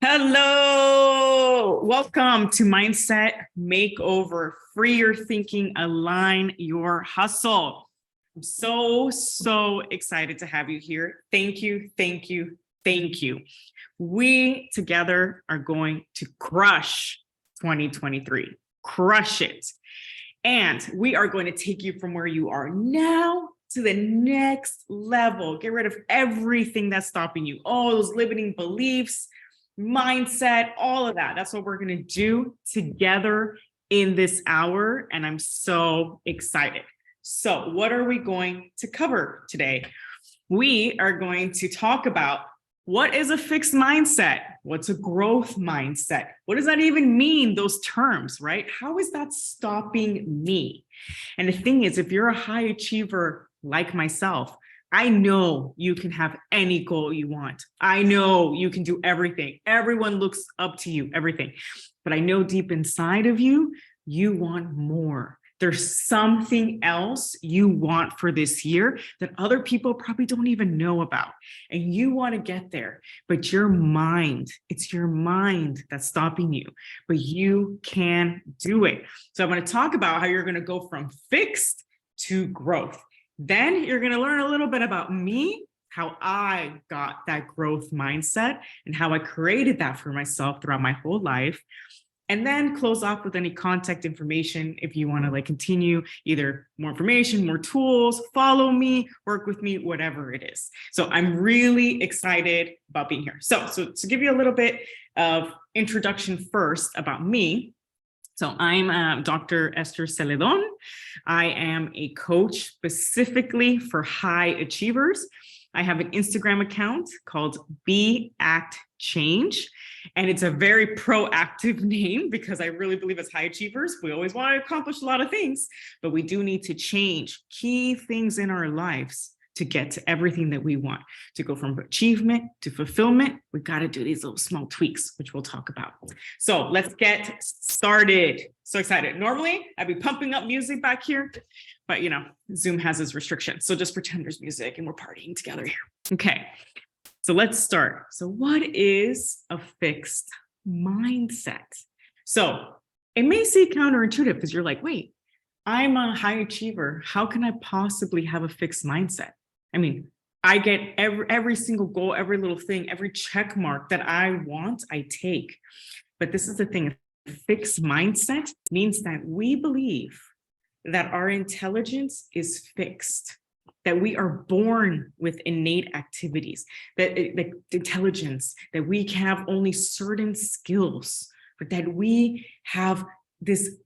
Hello, welcome to Mindset Makeover. Free your thinking, align your hustle. I'm so excited to have you here. Thank you. We together are going to crush 2023, crush it. And we are going to take you from where you are now to the next level. Get rid of everything that's stopping you, all those limiting beliefs, mindset, all of that. That's what we're going to do together in this hour. And I'm so excited. So what are we going to cover today? We are going to talk about what is a fixed mindset? What's a growth mindset? What does that even mean, those terms, right? How is that stopping me? And the thing is, if you're a high achiever like myself, I know you can have any goal you want. I know you can do everything. Everyone looks up to you, everything. But I know deep inside of you, you want more. There's something else you want for this year that other people probably don't even know about. And you want to get there, but your mind, it's your mind that's stopping you, but you can do it. So I'm going to talk about how you're going to go from fixed to growth. Then you're going to learn a little bit about me, how I got that growth mindset and how I created that for myself throughout my whole life. And then close off with any contact information if you want to continue, either more information, more tools, follow me, work with me, whatever it is. So I'm really excited about being here. So to give you a little bit of introduction first about me. So I'm Dr. Esther Zeledon. I am a coach specifically for high achievers. I have an Instagram account called Be Act Change. And it's a very proactive name because I really believe as high achievers, we always want to accomplish a lot of things, but we do need to change key things in our lives to get to everything that we want. To go from achievement to fulfillment, we've got to do these little small tweaks, which we'll talk about. So let's get started. So excited. Normally, I'd be pumping up music back here, but Zoom has its restrictions. So just pretend there's music and we're partying together here. Okay, so let's start. So what is a fixed mindset? So it may seem counterintuitive because you're like, wait, I'm a high achiever. How can I possibly have a fixed mindset? I mean, I get every single goal, every little thing, every check mark that I want, I take. But this is the thing, a fixed mindset means that we believe that our intelligence is fixed, that we are born with innate activities, that the intelligence, that we have only certain skills, but that we have this,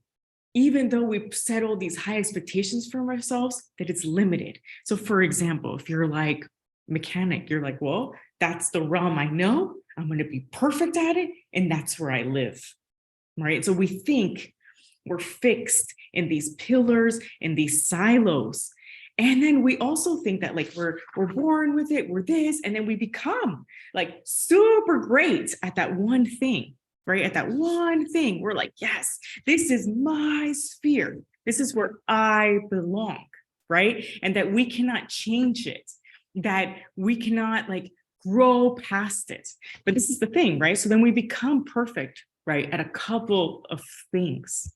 even though we've set all these high expectations from ourselves, that it's limited. So for example, if you're like mechanic, you're like, well, that's the realm I know, I'm going to be perfect at it, and that's where I live, right? So we think we're fixed in these pillars, in these silos. And then we also think that we're born with it, we're this, and then we become super great at that one thing. Right? At that one thing, we're like, yes, this is my sphere. This is where I belong, right? And that we cannot change it, that we cannot grow past it. But this is the thing, right? So then we become perfect, right? At a couple of things.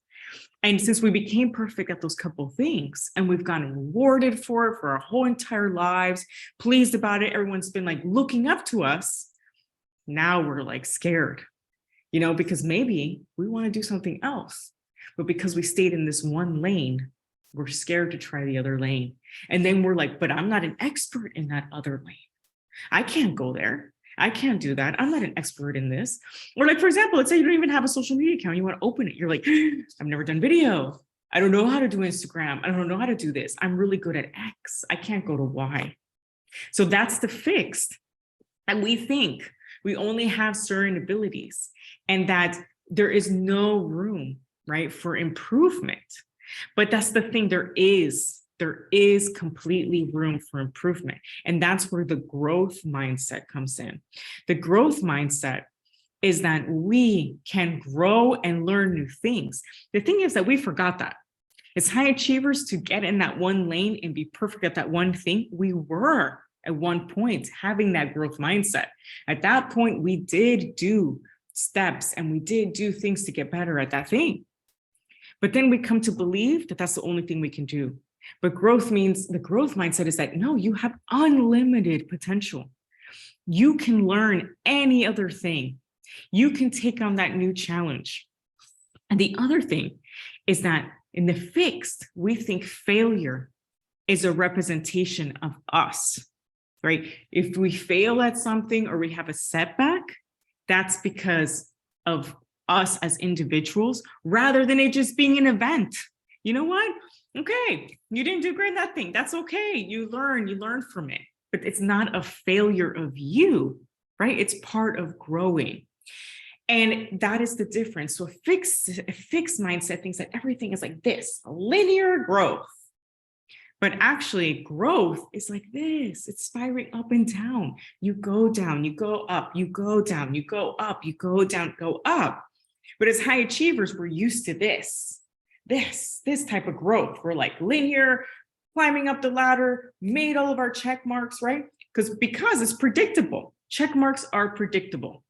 And since we became perfect at those couple of things and we've gotten rewarded for it for our whole entire lives, pleased about it, everyone's been looking up to us. Now we're scared. Because maybe we want to do something else, but because we stayed in this one lane, we're scared to try the other lane. And then we're like, but I'm not an expert in that other lane. I can't go there. I can't do that. I'm not an expert in this. Or for example, let's say you don't even have a social media account. You want to open it. You're like, I've never done video. I don't know how to do Instagram. I don't know how to do this. I'm really good at X. I can't go to Y. So that's the fixed. And we think we only have certain abilities and that there is no room, right, for improvement. But that's the thing, there is completely room for improvement. And that's where the growth mindset comes in. The growth mindset is that we can grow and learn new things. The thing is that we forgot that. As high achievers, to get in that one lane and be perfect at that one thing, we were at one point, having that growth mindset. At that point, we did do steps and we did do things to get better at that thing. But then we come to believe that that's the only thing we can do. But growth means, the growth mindset is that, no, you have unlimited potential. You can learn any other thing. You can take on that new challenge. And the other thing is that in the fixed, we think failure is a representation of us, right? If we fail at something or we have a setback, that's because of us as individuals, rather than it just being an event. You know what? Okay, you didn't do great in that thing. That's okay. You learn from it. But it's not a failure of you, right? It's part of growing. And that is the difference. So a fixed mindset thinks that everything is like this, a linear growth. But actually, growth is like this. It's spiraling up and down. You go down, you go up, you go down, you go up, you go down, go up. But as high achievers, we're used to this type of growth. We're like linear, climbing up the ladder, made all of our check marks, right? Because it's predictable. Check marks are predictable.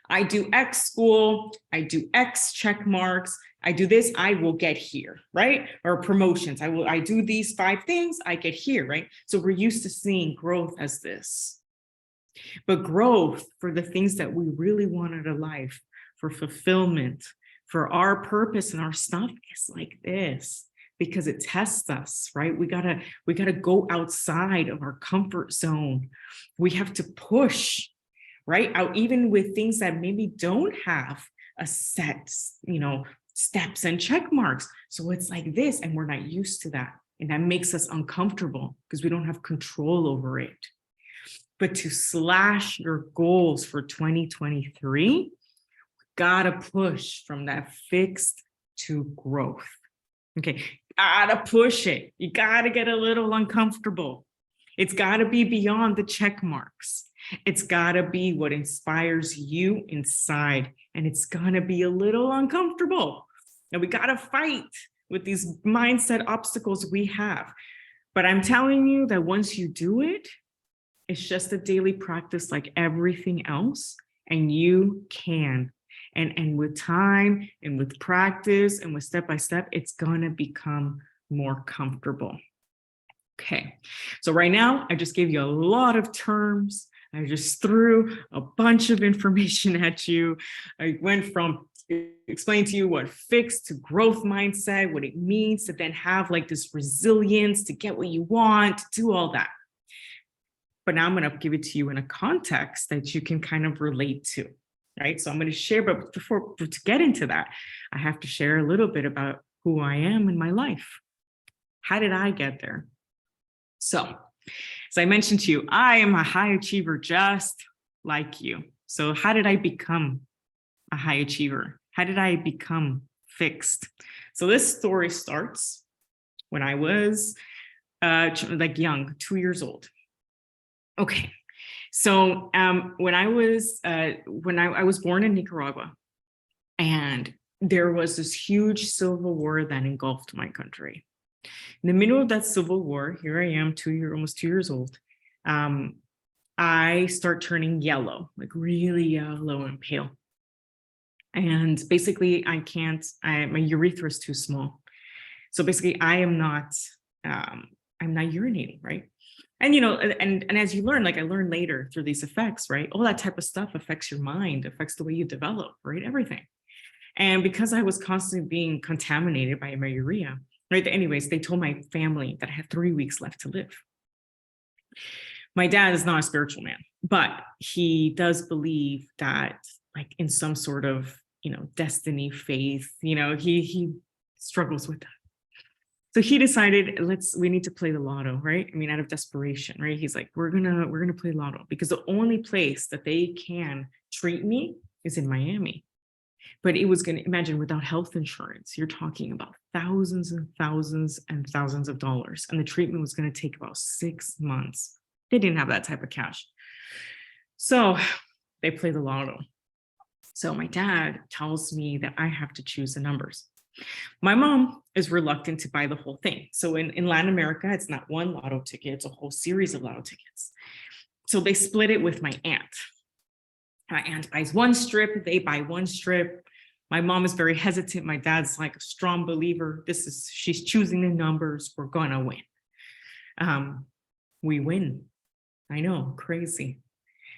I do X school, I do X check marks, I do this, I will get here, right? Or promotions, I do these 5 things, I get here, right? So we're used to seeing growth as this. But growth for the things that we really want out of life, for fulfillment, for our purpose and our stuff, is like this, because it tests us, right? We gotta go outside of our comfort zone. We have to push, right? Out, even with things that maybe don't have a set, steps and check marks. So it's like this, and we're not used to that. And that makes us uncomfortable because we don't have control over it. But to slash your goals for 2023, gotta push from that fixed to growth. Okay, gotta push it. You gotta get a little uncomfortable. It's gotta be beyond the check marks. It's gotta be what inspires you inside, and it's gonna be a little uncomfortable. And we gotta fight with these mindset obstacles we have. But I'm telling you that once you do it, it's just a daily practice like everything else, and you can. And with time and with practice and with step by step, it's gonna become more comfortable. Okay, so right now I just gave you a lot of terms. I just threw a bunch of information at you. I went from explaining to you what fixed to growth mindset, what it means to then have like this resilience to get what you want, to do all that. But now I'm going to give it to you in a context that you can kind of relate to, right? So I'm going to share, but to get into that, I have to share a little bit about who I am in my life. How did I get there? So, as I mentioned to you, I am a high achiever just like you. So how did I become a high achiever? How did I become fixed? So this story starts when I was like young, 2 years old. Okay, so when I was born in Nicaragua, and there was this huge civil war that engulfed my country. In the middle of that civil war, here I am, almost 2 years old. I start turning yellow, like really yellow and pale. And basically my urethra is too small. So basically I'm not urinating, right? And, and as you learn, like I learned later through these effects, right? All that type of stuff affects your mind, affects the way you develop, right? Everything. And because I was constantly being contaminated by my urea, right? Anyways, they told my family that I had 3 weeks left to live. My dad is not a spiritual man, but he does believe that like in some sort of, destiny, faith, he struggles with that. So he decided, we need to play the lotto, right? I mean, out of desperation, right? He's like, we're gonna play lotto, because the only place that they can treat me is in Miami. But it was going to, imagine, without health insurance, you're talking about thousands and thousands and thousands of dollars. And the treatment was going to take about 6 months. They didn't have that type of cash. So they play the lotto. So my dad tells me that I have to choose the numbers. My mom is reluctant to buy the whole thing. So in Latin America, it's not one lotto ticket, it's a whole series of lotto tickets. So they split it with my aunt. My aunt buys one strip, they buy one strip. My mom is very hesitant. My dad's like a strong believer. She's choosing the numbers. We're gonna win. We win. I know, crazy.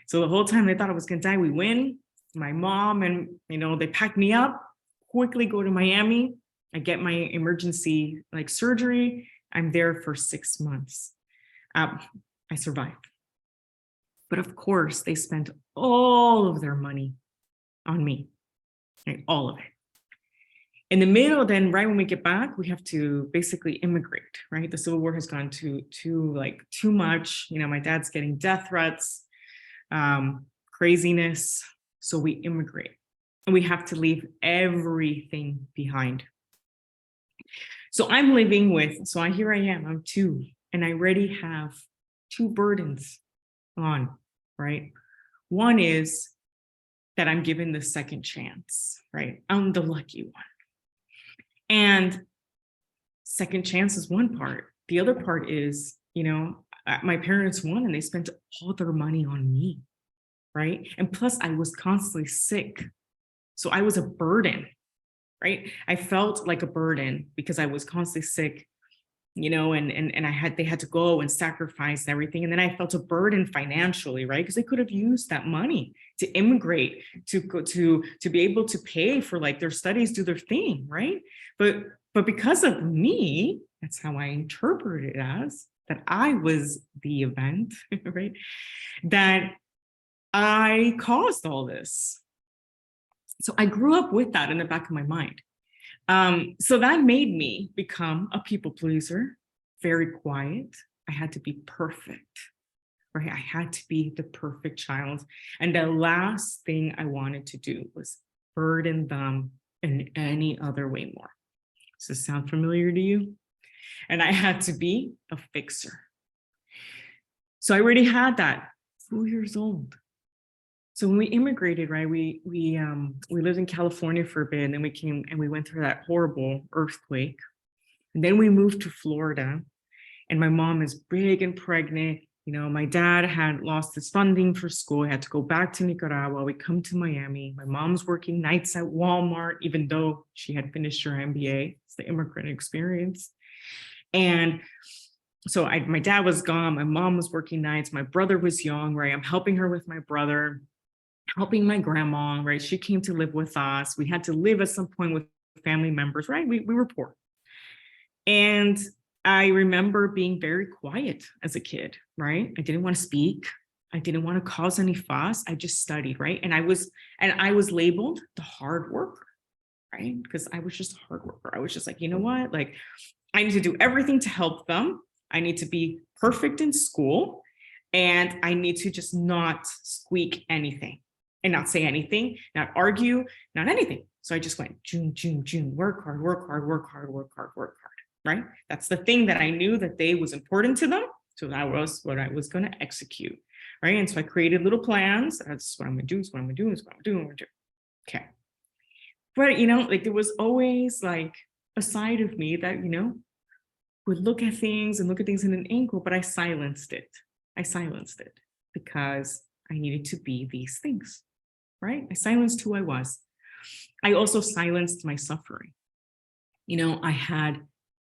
So the whole time they thought I was gonna die, we win. My mom and, they pack me up, quickly go to Miami. I get my emergency surgery. I'm there for 6 months. I survive. But of course, they spent all of their money on me, right? All of it. In the middle, then right when we get back, we have to basically immigrate, right? The Civil War has gone too much. My dad's getting death threats, craziness. So we immigrate and we have to leave everything behind. So I'm living here I am, I'm 2, and I already have 2 burdens on, right? One is that I'm given the second chance, right? I'm the lucky one. And second chance is one part. The other part is, my parents won and they spent all their money on me, right? And plus I was constantly sick. So I was a burden, right? I felt like a burden because I was constantly sick, and they had to go and sacrifice everything. And then I felt a burden financially, right? Because they could have used that money to immigrate, to go to be able to pay for their studies, do their thing, right? But because of me, that's how I interpret it as, that I was the event, right? That I caused all this. So I grew up with that in the back of my mind. So that made me become a people pleaser, very quiet. I had to be perfect, right? I had to be the perfect child. And the last thing I wanted to do was burden them in any other way more. Does this sound familiar to you? And I had to be a fixer. So I already had that, 4 years old. So when we immigrated, right, we lived in California for a bit, and then we came and we went through that horrible earthquake. And then we moved to Florida, and my mom is big and pregnant. My dad had lost his funding for school. He had to go back to Nicaragua. We come to Miami. My mom's working nights at Walmart, even though she had finished her MBA. It's the immigrant experience. And so my dad was gone. My mom was working nights. My brother was young, right? I'm helping her with my brother, helping my grandma, right? She came to live with us. We had to live at some point with family members, right? We were poor. And I remember being very quiet as a kid, right? I didn't want to speak. I didn't want to cause any fuss. I just studied, right? And I was labeled the hard worker, right? Because I was just a hard worker. I was just like, you know what? I need to do everything to help them. I need to be perfect in school. And I need to just not squeak anything and not say anything, not argue, not anything. So I just went, June, work hard, work hard, work hard, work hard, work hard, right? That's the thing that I knew that was important to them. So that was what I was going to execute, right? And so I created little plans. That's what I'm going to do, this is what I'm going to do, this is what I'm going to do. Okay. But, there was always a side of me that, would look at things in an angle, but I silenced it. Because I needed to be these things, right? I silenced who I was. I also silenced my suffering. I had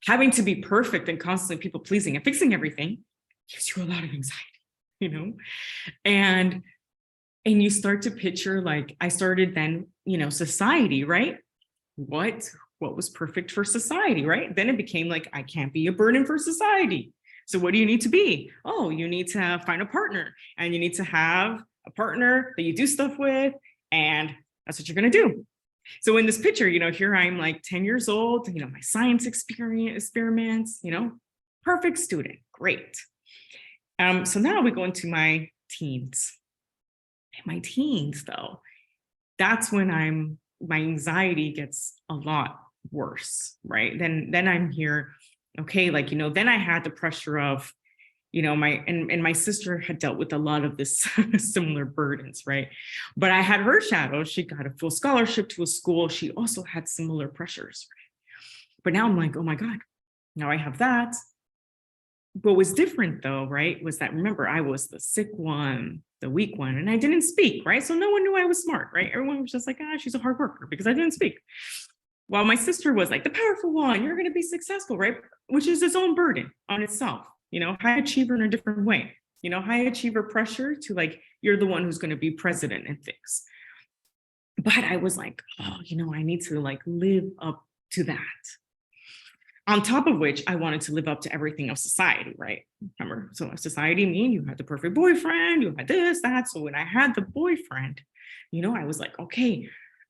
having to be perfect and constantly people pleasing and fixing everything gives you a lot of anxiety, and you start to picture, I started then, society, right? What was perfect for society, right? Then it became I can't be a burden for society. So what do you need to be? Oh, you need to find a partner, and you need to have a partner that you do stuff with, and that's what you're going to do. So in this picture, here I'm 10 years old, my science experiments, perfect student, great. So now we go into my teens. My teens, though, that's when my anxiety gets a lot worse, right? Then I'm here. Okay, then I had the pressure of, my sister had dealt with a lot of this similar burdens, right? But I had her shadow. She got a full scholarship to a school. She also had similar pressures. But now I'm like, oh my God, now I have that. What was different though, right, was that, remember, I was the sick one, the weak one, and I didn't speak, right? So no one knew I was smart, right? Everyone was just like, she's a hard worker because I didn't speak. While my sister was like, the powerful one, you're going to be successful, right? Which is its own burden on itself, high achiever in a different way, high achiever pressure to like, you're the one who's going to be president and things. But I was like, oh, I need to like live up to that. On top of which, I wanted to live up to everything of society, right? Remember, so society mean you had the perfect boyfriend, you had this, that. So when I had the boyfriend, I was like, okay,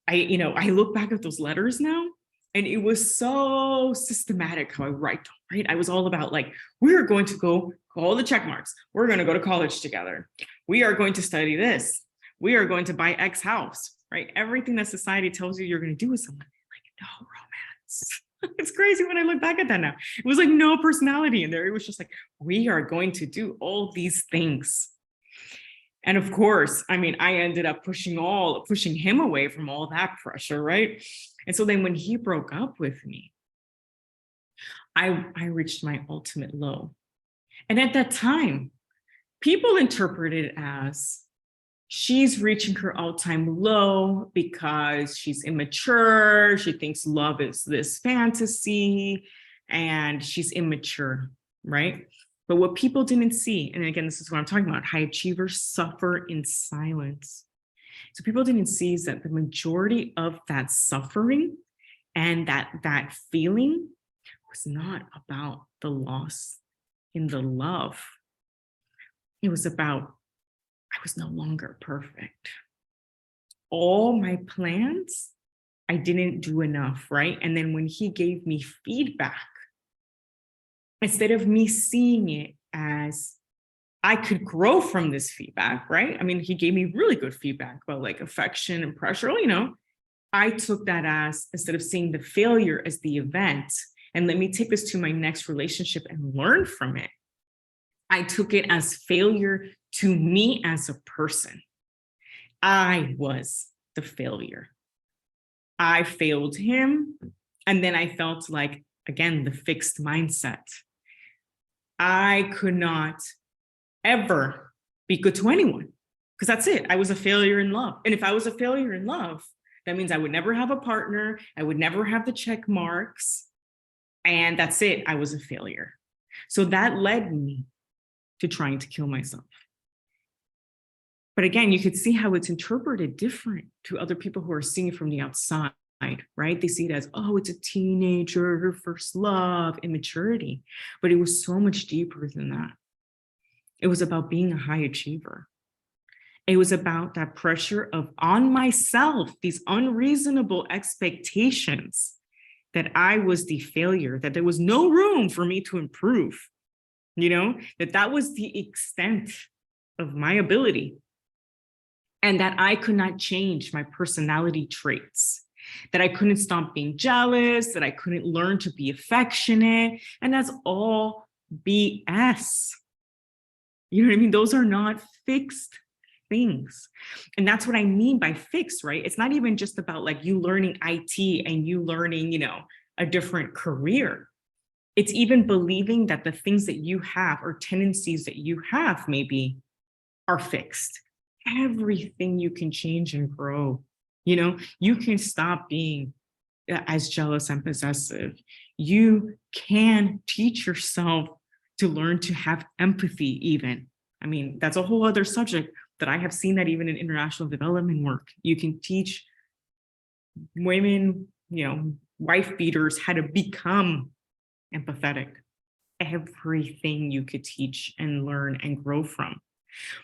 I look back at those letters now, and it was so systematic how I write them, right? I was all about like, we're going to go all the check marks. We're going to go to college together. We are going to study this. We are going to buy X house, right? Everything that society tells you you're going to do with someone, like, no romance. It's crazy when I look back at that now. It was like no personality in there. It was just like, we are going to do all these things. And of course, I ended up pushing him away from all that pressure, right? And so then when he broke up with me, I reached my ultimate low. And at that time, people interpreted it as, she's reaching her all-time low because she's immature. She thinks love is this fantasy and she's immature, right? But what people didn't see, and again, this is what I'm talking about, high achievers suffer in silence. So people didn't see is that the majority of that suffering and that feeling was not about the loss in the love. It was about, I was no longer perfect. All my plans, I didn't do enough, right? And then when he gave me feedback, instead of me seeing it as I could grow from this feedback, right? He gave me really good feedback about like affection and pressure, I took that as, instead of seeing the failure as the event, and let me take this to my next relationship and learn from it, I took it as failure to me as a person. I was the failure. I failed him. And then I felt like, again, the fixed mindset. I could not ever be good to anyone because that's it. I was a failure in love. And if I was a failure in love, that means I would never have a partner. I would never have the check marks. And that's it. I was a failure. So that led me to trying to kill myself. But again, you could see how it's interpreted different to other people who are seeing it from the outside, right? They see it as, oh, it's a teenager, first love, immaturity. But it was so much deeper than that. It was about being a high achiever. It was about that pressure of on myself, these unreasonable expectations that I was the failure, that there was no room for me to improve, that was the extent of my ability. And that I could not change my personality traits, that I couldn't stop being jealous, that I couldn't learn to be affectionate. And that's all BS. You know what I mean? Those are not fixed things. And that's what I mean by fixed, right? It's not even just about like you learning IT and you learning, a different career. It's even believing that the things that you have or tendencies that you have maybe are fixed. Everything you can change and grow. You can stop being as jealous and possessive. You can teach yourself to learn to have empathy even. That's a whole other subject that I have seen that even in international development work. You can teach women, wife beaters how to become empathetic. Everything you could teach and learn and grow from.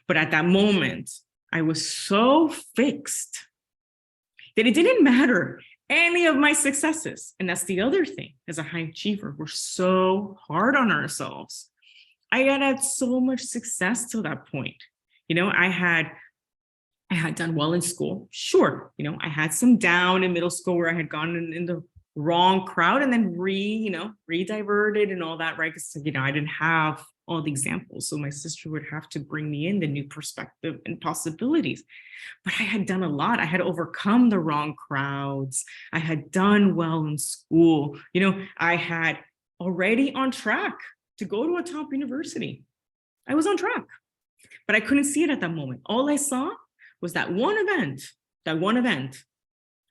But at that moment, I was so fixed that it didn't matter any of my successes. And that's the other thing. As a high achiever, we're so hard on ourselves. I had had so much success till that point. I had done well in school. Sure. I had some down in middle school where I had gone in the wrong crowd and then re-diverted and all that, right? Because, I didn't have all the examples. So my sister would have to bring me in the new perspective and possibilities. But I had done a lot. I had overcome the wrong crowds. I had done well in school. I had already on track to go to a top university. I was on track, but I couldn't see it at that moment. All I saw was that one event,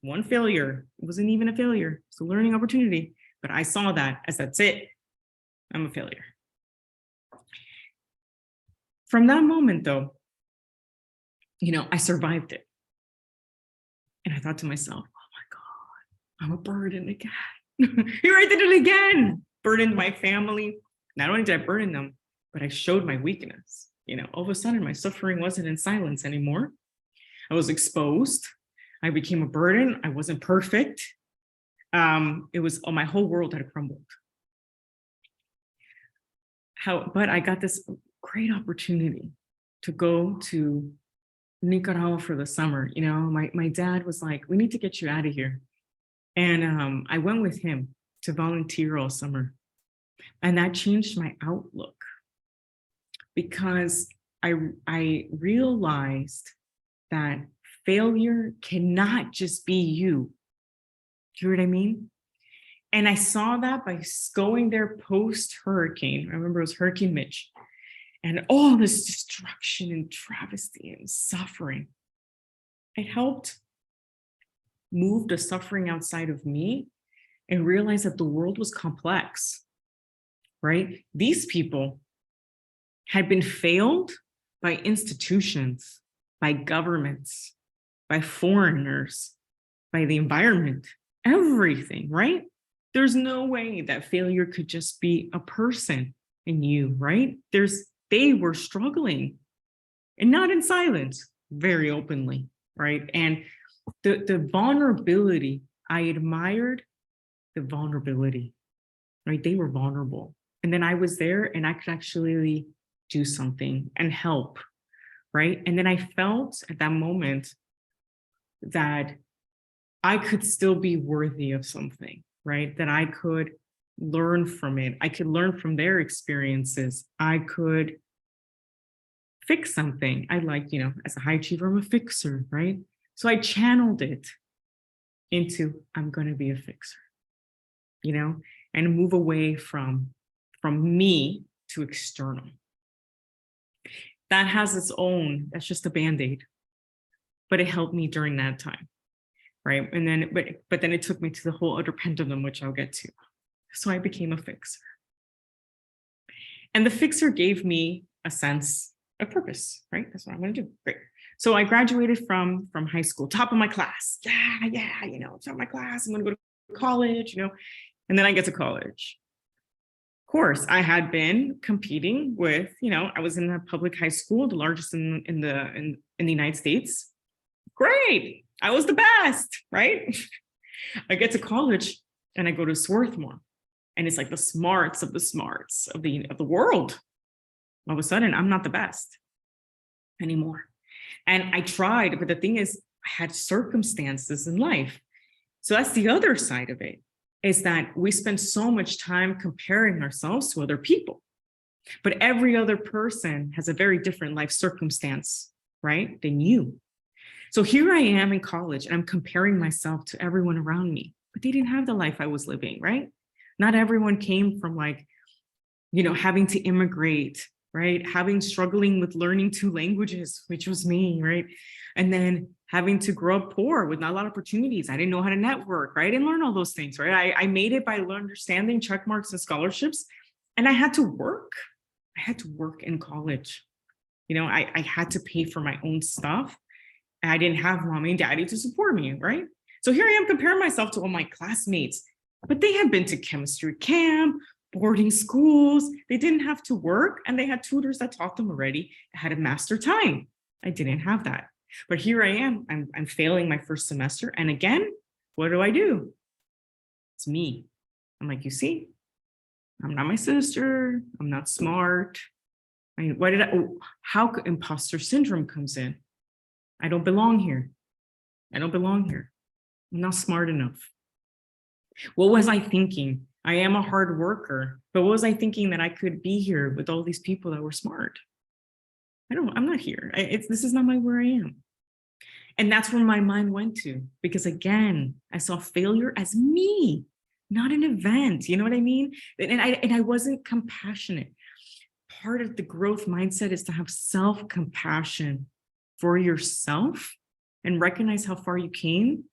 one failure. It wasn't even a failure. It's a learning opportunity. But I saw that as that's it. I'm a failure. From that moment, though, I survived it. And I thought to myself, oh my God, I'm a burden again. Here I did it again. Burdened my family. Not only did I burden them, but I showed my weakness. All of a sudden, my suffering wasn't in silence anymore. I was exposed. I became a burden. I wasn't perfect. It was, my whole world had crumbled. But I got this great opportunity to go to Nicaragua for the summer. My dad was like, we need to get you out of here. And I went with him to volunteer all summer. And that changed my outlook because I realized that failure cannot just be you. Do you know what I mean? And I saw that by going there post-hurricane. I remember it was Hurricane Mitch. And all this destruction and travesty and suffering. It helped move the suffering outside of me and realize that the world was complex, right? These people had been failed by institutions, by governments, by foreigners, by the environment, everything, right? There's no way that failure could just be a person in you, right? They were struggling, and not in silence, very openly, right? And the vulnerability, I admired the vulnerability, right? They were vulnerable. And then I was there and I could actually do something and help, right? And then I felt at that moment that I could still be worthy of something, right? That I could learn from it. I could learn from their experiences. I could fix something. I as a high achiever, I'm a fixer, right? So I channeled it into, I'm going to be a fixer, and move away from me to external. That has its own, that's just a Band-Aid, but it helped me during that time, right? And then, but then it took me to the whole other pendulum, which I'll get to. So I became a fixer. And the fixer gave me a sense of purpose, right? That's what I'm going to do. Great. So I graduated from high school, top of my class. Yeah, top of my class. I'm going to go to college, and then I get to college. Of course, I had been competing with, I was in a public high school, the largest in the United States. Great. I was the best, right? I get to college and I go to Swarthmore. And it's like the smarts of the world. All of a sudden, I'm not the best anymore. And I tried, but the thing is, I had circumstances in life. So that's the other side of it, is that we spend so much time comparing ourselves to other people. But every other person has a very different life circumstance, right, than you. So here I am in college, and I'm comparing myself to everyone around me, but they didn't have the life I was living, right? Not everyone came from having to immigrate, right? Struggling with learning 2 languages, which was me, right? And then having to grow up poor with not a lot of opportunities. I didn't know how to network, right? I didn't learn all those things, right? I made it by understanding check marks and scholarships, and I had to work. I had to work in college. I had to pay for my own stuff. And I didn't have mommy and daddy to support me, right? So here I am comparing myself to all my classmates, but they had been to chemistry camp, boarding schools. They didn't have to work, and they had tutors that taught them already how to master time. I didn't have that. But here I am, I'm failing my first semester. And again, what do? It's me. I'm like, you see, I'm not my sister. I'm not smart. How could imposter syndrome comes in? I don't belong here. I'm not smart enough. What was I thinking I am a hard worker. But what was I thinking that I could be here with all these people that were smart? I'm not here. This is not where I am. And that's where my mind went to, because again, I saw failure as me, not an event. You know what I mean? And I wasn't compassionate. Part of the growth mindset is to have self-compassion for yourself and recognize how far you came,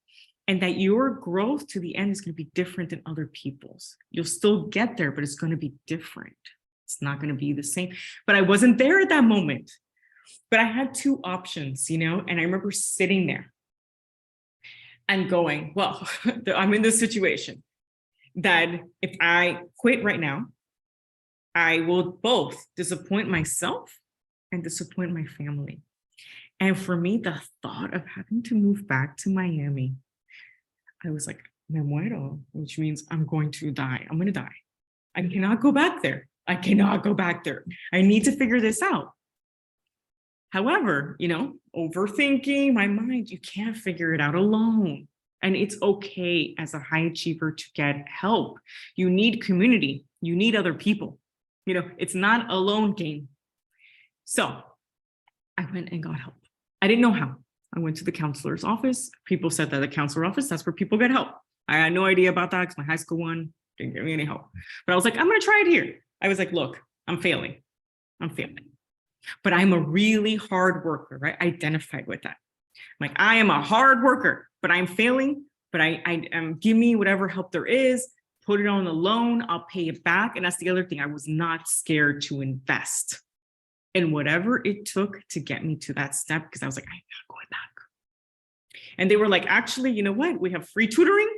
and that your growth to the end is going to be different than other people's. You'll still get there, but it's going to be different. It's not going to be the same. But I wasn't there at that moment. But I had two options, and I remember sitting there and going, well, I'm in this situation that if I quit right now, I will both disappoint myself and disappoint my family. And for me, the thought of having to move back to Miami, I was like, me muero, which means I'm going to die. I'm going to die. I cannot go back there. I cannot go back there. I need to figure this out. However, overthinking my mind, you can't figure it out alone. And it's okay as a high achiever to get help. You need community. You need other people. It's not a lone game. So I went and got help. I didn't know how. I went to the counselor's office. People said that the counselor office, that's where people get help. I had no idea about that because my high school one didn't give me any help. But I was like, I'm going to try it here. I was like, look, I'm failing. But I'm a really hard worker, right? I identified with that. I'm like, I am a hard worker, but I'm failing. But I give me whatever help there is, put it on the loan, I'll pay it back. And that's the other thing. I was not scared to invest in whatever it took to get me to that step, because I was like, I'm not going back. And they were like, actually, you know what? We have free tutoring.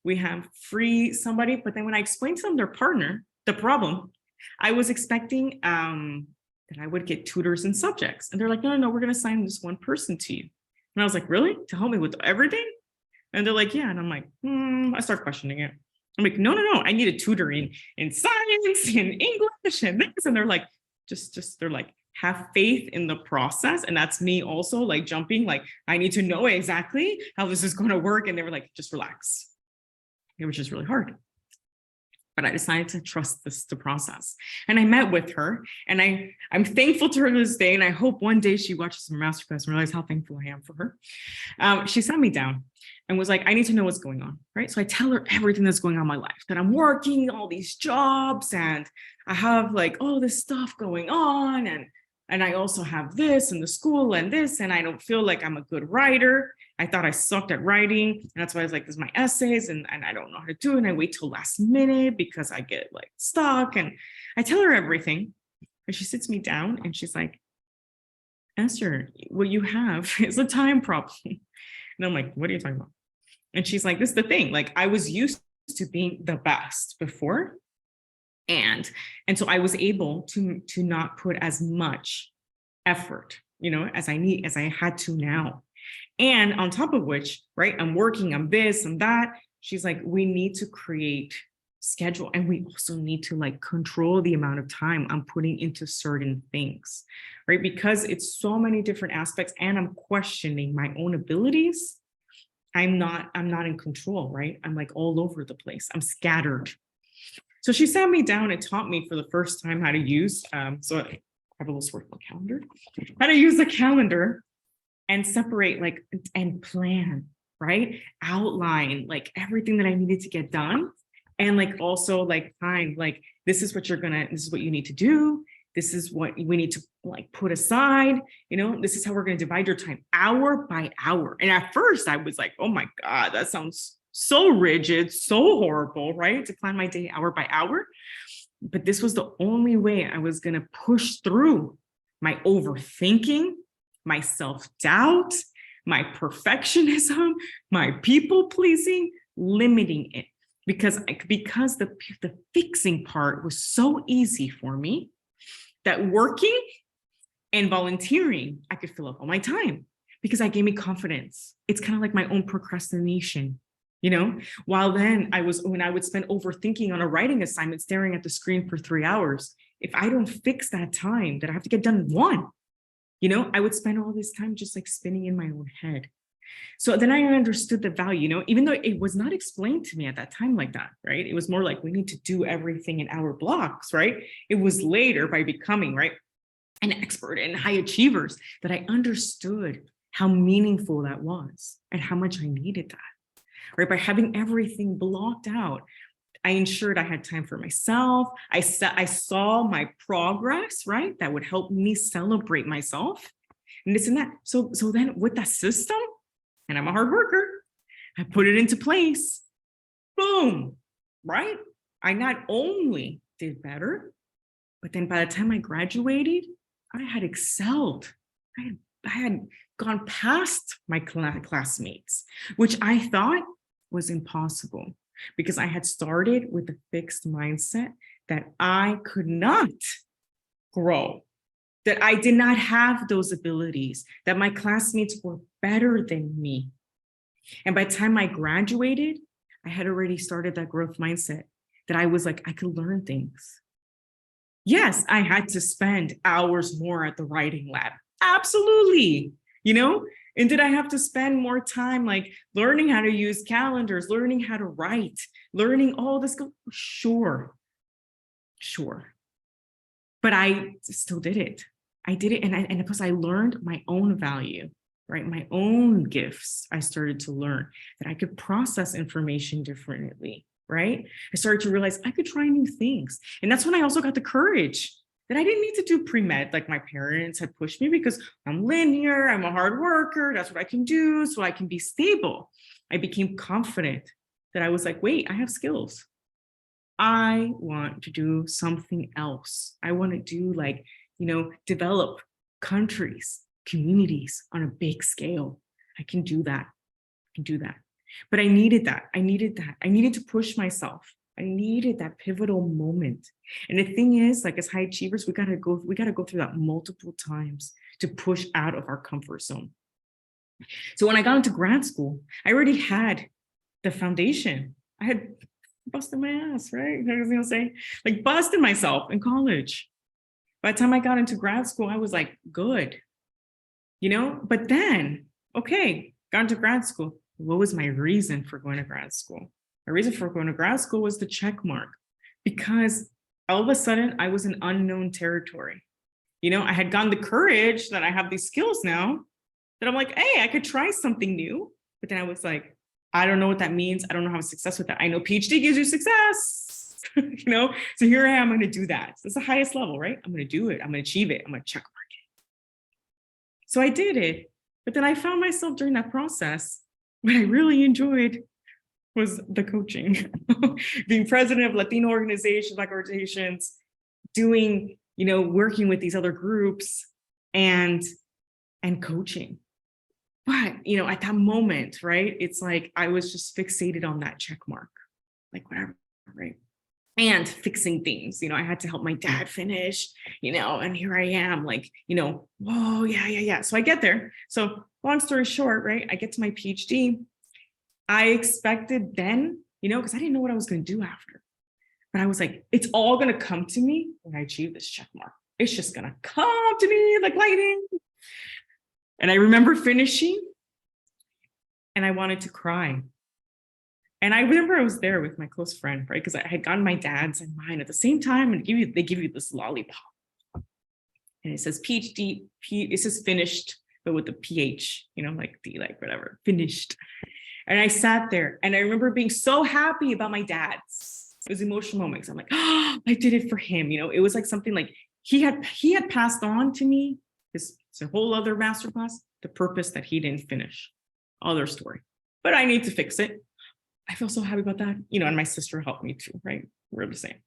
We have free somebody. But then when I explained to them their partner, the problem, I was expecting that I would get tutors and subjects. And they're like, no, we're going to assign this one person to you. And I was like, really? To help me with everything? And they're like, yeah. And I'm like, I start questioning it. I'm like, no. I need a tutoring in science, in English, and this. And they're like, they're like, have faith in the process. And that's me also like jumping, like, I need to know exactly how this is going to work. And they were like, just relax. It was just really hard. But I decided to trust the process. And I met with her, and I'm thankful to her to this day. And I hope one day she watches my masterclass and realizes how thankful I am for her. She sat me down and was like, I need to know what's going on, right? So I tell her everything that's going on in my life, that I'm working all these jobs and I have like all this stuff going on. And I also have this and the school and this, and I don't feel like I'm a good writer. I thought I sucked at writing. And that's why I was like, this is my essays and I don't know how to do it. And I wait till last minute because I get like stuck. And I tell her everything. And she sits me down and she's like, Esther, what you have is a time problem. And I'm like, what are you talking about? And she's like, this is the thing. Like, I was used to being the best before. And so I was able to not put as much effort, as I had to now. And on top of which, right, I'm working on this and that. She's like, we need to create schedule. And we also need to like control the amount of time I'm putting into certain things, right? Because it's so many different aspects and I'm questioning my own abilities. I'm not in control, right? I'm like all over the place. I'm scattered. So she sat me down and taught me for the first time how to use, so I have a little sort of calendar, how to use a calendar and separate like, and plan, right? Outline like everything that I needed to get done. And like also like time, like this is what this is what you need to do. This is what we need to like put aside, this is how we're going to divide your time hour by hour. And at first I was like, oh my God, that sounds so rigid, so horrible, right? To plan my day hour by hour. But this was the only way I was going to push through my overthinking, my self-doubt, my perfectionism, my people pleasing, limiting it. Because the fixing part was so easy for me that working and volunteering, I could fill up all my time because I gave me confidence. It's kind of like my own procrastination. While then when I would spend overthinking on a writing assignment, staring at the screen for 3 hours, if I don't fix that time that I have to get done in one, I would spend all this time just like spinning in my own head. So then I understood the value, even though it was not explained to me at that time like that, right? It was more like we need to do everything in our blocks, right? It was later by becoming, right, an expert and high achievers that I understood how meaningful that was and how much I needed that, right? By having everything blocked out, I ensured I had time for myself. I saw my progress, right? That would help me celebrate myself and this and that. So then with that system, and I'm a hard worker, I put it into place. Boom, right? I not only did better, but then by the time I graduated, I had excelled. I had gone past my classmates, which I thought was impossible because I had started with a fixed mindset that I could not grow, that I did not have those abilities, that my classmates were better than me. And by the time I graduated, I had already started that growth mindset that I was like, I could learn things. Yes, I had to spend hours more at the writing lab. Absolutely. And did I have to spend more time like learning how to use calendars, learning how to write, learning all this? Sure. But I still did it. I did it. And because I learned my own value, right? My own gifts. I started to learn that I could process information differently, right? I started to realize I could try new things. And that's when I also got the courage that I didn't need to do pre-med like my parents had pushed me, because I'm linear, I'm a hard worker, that's what I can do, so I can be stable. I became confident that I was like, wait, I have skills. I want to do something else. I want to do develop countries, communities on a big scale. I can do that. But I needed that. I needed to push myself. I needed that pivotal moment. And the thing is, like as high achievers, we gotta go through that multiple times to push out of our comfort zone. So when I got into grad school, I already had the foundation. I had busted my ass, right? I was gonna say, like busted myself in college. By the time I got into grad school, I was like, good, but then, okay, got into grad school. What was my reason for going to grad school? My reason for going to grad school was the check mark, because all of a sudden I was in unknown territory. I had gotten the courage that I have these skills now that I'm like, hey, I could try something new. But then I was like, I don't know what that means. I don't know how to have success with that. I know PhD gives you success, So here I am, I'm going to do that. So it's the highest level, right? I'm going to do it. I'm going to achieve it. I'm going to check mark it. So I did it. But then I found myself during that process, what I really enjoyed was the coaching, being president of Latino organizations, Black organizations, doing, working with these other groups and coaching. But, at that moment, right, it's like I was just fixated on that check mark, like whatever, right? And fixing things, I had to help my dad finish, and here I am, like, whoa, yeah. So I get there. So long story short, right, I get to my PhD. I expected then, because I didn't know what I was going to do after. But I was like, it's all going to come to me when I achieve this check mark. It's just going to come to me like lightning. And I remember finishing and I wanted to cry. And I remember I was there with my close friend, right? Because I had gotten my dad's and mine at the same time, and they give you this lollipop. And it says PhD, it says finished, but with the PH, like whatever, finished. And I sat there and I remember being so happy about my dad's. It was an emotional moment. I'm like, oh, I did it for him. It was like something like he had passed on to me. It's a whole other masterclass, the purpose that he didn't finish. Other story. But I need to fix it. I feel so happy about that. And my sister helped me too, right? We're the same.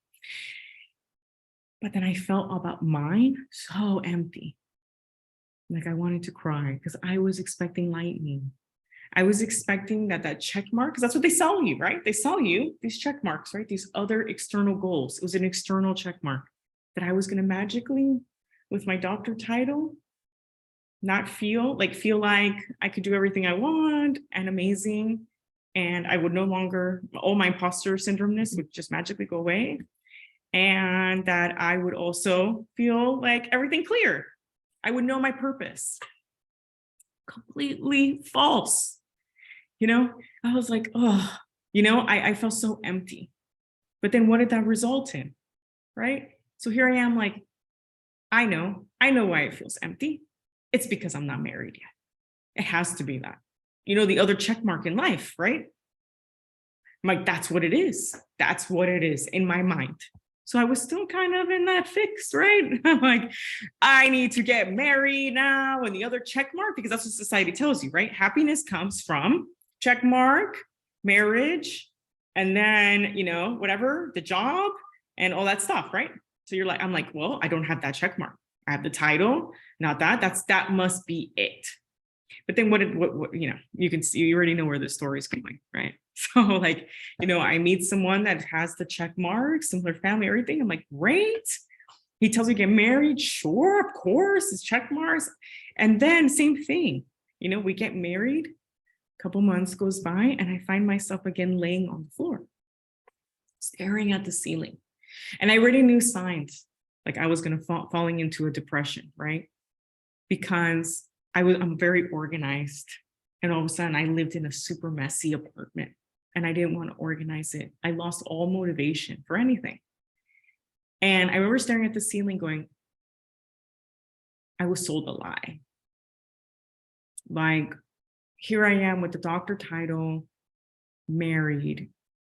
But then I felt about mine so empty. Like I wanted to cry because I was expecting lightning. I was expecting that check mark, because that's what they sell you, right? They sell you these check marks, right? These other external goals. It was an external check mark that I was going to magically, with my doctor title, not feel like I could do everything I want and amazing. And I would no longer, all my imposter syndromeness would just magically go away. And that I would also feel like everything clear. I would know my purpose. Completely false. You know, I was like, oh, I felt so empty. But then what did that result in? Right? So here I am, like, I know why it feels empty. It's because I'm not married yet. It has to be that. The other check mark in life, right? I'm like, that's what it is. That's what it is in my mind. So I was still kind of in that fix, right? I'm like, I need to get married now, and the other check mark, because that's what society tells you, right? Happiness comes from check mark, marriage, and then, whatever, the job and all that stuff, right? So I'm like, well, I don't have that check mark. I have the title, not that. That must be it. But then what you can see, you already know where the story is going, right? So like, I meet someone that has the check mark, similar family, everything. I'm like, great. He tells me to get married. Sure, of course, it's check marks. And then same thing, we get married, a couple months goes by, and I find myself again laying on the floor, staring at the ceiling. And I already knew signs, like I was going to falling into a depression, right? Because I'm very organized. And all of a sudden I lived in a super messy apartment and I didn't want to organize it. I lost all motivation for anything. And I remember staring at the ceiling going, I was sold a lie. Like, here I am with the doctor title, married,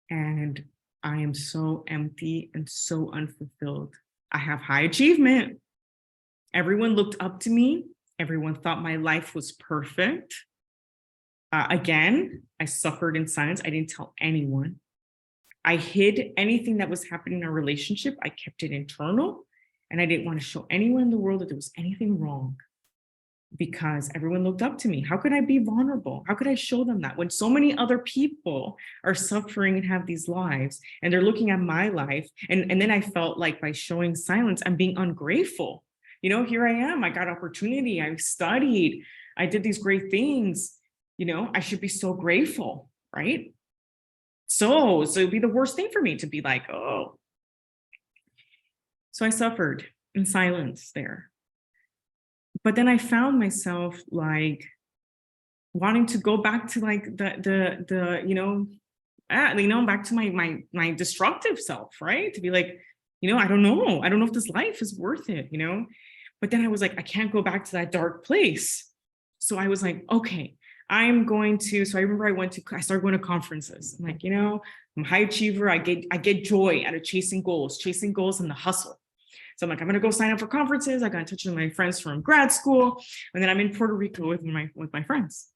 and I am so empty and so unfulfilled. I have high achievement. Everyone looked up to me. Everyone thought my life was perfect. Again, I suffered in silence. I didn't tell anyone. I hid anything that was happening in our relationship. I kept it internal, and I didn't want to show anyone in the world that there was anything wrong, because everyone looked up to me. How could I be vulnerable? How could I show them that when so many other people are suffering and have these lives, and they're looking at my life? And then I felt like by showing silence, I'm being ungrateful. Here I am. I got opportunity. I studied. I did these great things. I should be so grateful, right? So it'd be the worst thing for me to be like, oh. So I suffered in silence there. But then I found myself like wanting to go back to like back to my destructive self, right? To be like, I don't know if this life is worth it, But then I was like, I can't go back to that dark place. So I was like, okay, I'm going to. So I remember I started going to conferences. I'm like, I'm a high achiever. I get joy out of chasing goals and the hustle. So I'm like, I'm going to go sign up for conferences. I got in touch with my friends from grad school. And then I'm in Puerto Rico with my friends.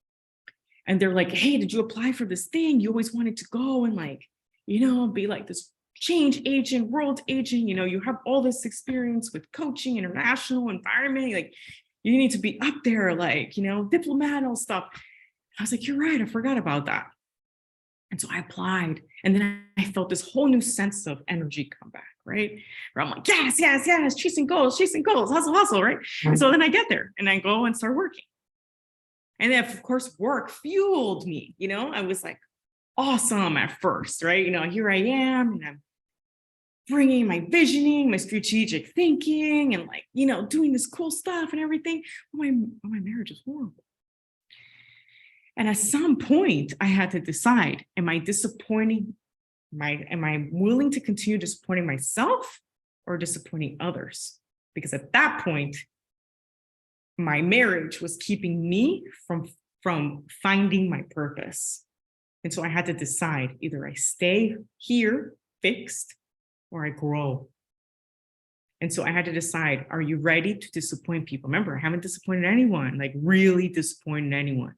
And they're like, hey, did you apply for this thing? You always wanted to go and like, be like this change agent, world agent. You have all this experience with coaching, international environment. Like, you need to be up there, like, diplomat, all stuff. I was like, you're right. I forgot about that. And so I applied, and then I felt this whole new sense of energy come back, right? Where I'm like, yes, chasing goals, hustle, right? And so then I get there and I go and start working. And then, of course, work fueled me. I was like, awesome at first, right? Here I am, and I'm bringing my visioning, my strategic thinking, and like, doing this cool stuff and everything. My marriage is horrible. And at some point, I had to decide, am I willing to continue disappointing myself or disappointing others? Because at that point, my marriage was keeping me from finding my purpose. And so I had to decide, either I stay here fixed or I grow. And so I had to decide, are you ready to disappoint people? Remember, I haven't disappointed anyone, like really disappointed anyone.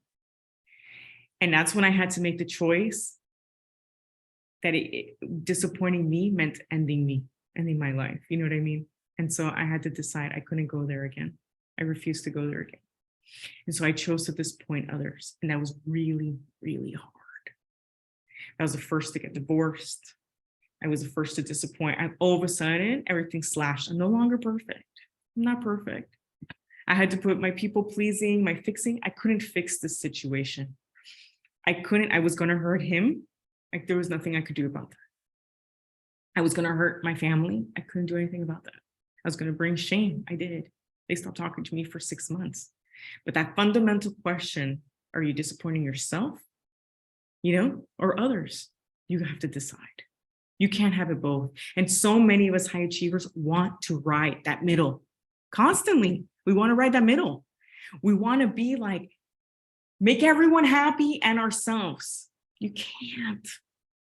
And that's when I had to make the choice that disappointing me meant ending my life. You know what I mean? And so I had to decide I couldn't go there again. I refused to go there again. And so I chose to disappoint others. And that was really, really hard. I was the first to get divorced. I was the first to disappoint. All of a sudden, everything slashed. I'm no longer perfect. I'm not perfect. I had to put my people pleasing, my fixing. I couldn't fix this situation. I was going to hurt him. Like, there was nothing I could do about that. I was going to hurt my family. I couldn't do anything about that. I was going to bring shame. I did. They stopped talking to me for 6 months. But that fundamental question, are you disappointing yourself, or others? You have to decide. You can't have it both. And so many of us high achievers want to ride that middle constantly. We want to ride that middle. We want to be like, make everyone happy and ourselves. You can't.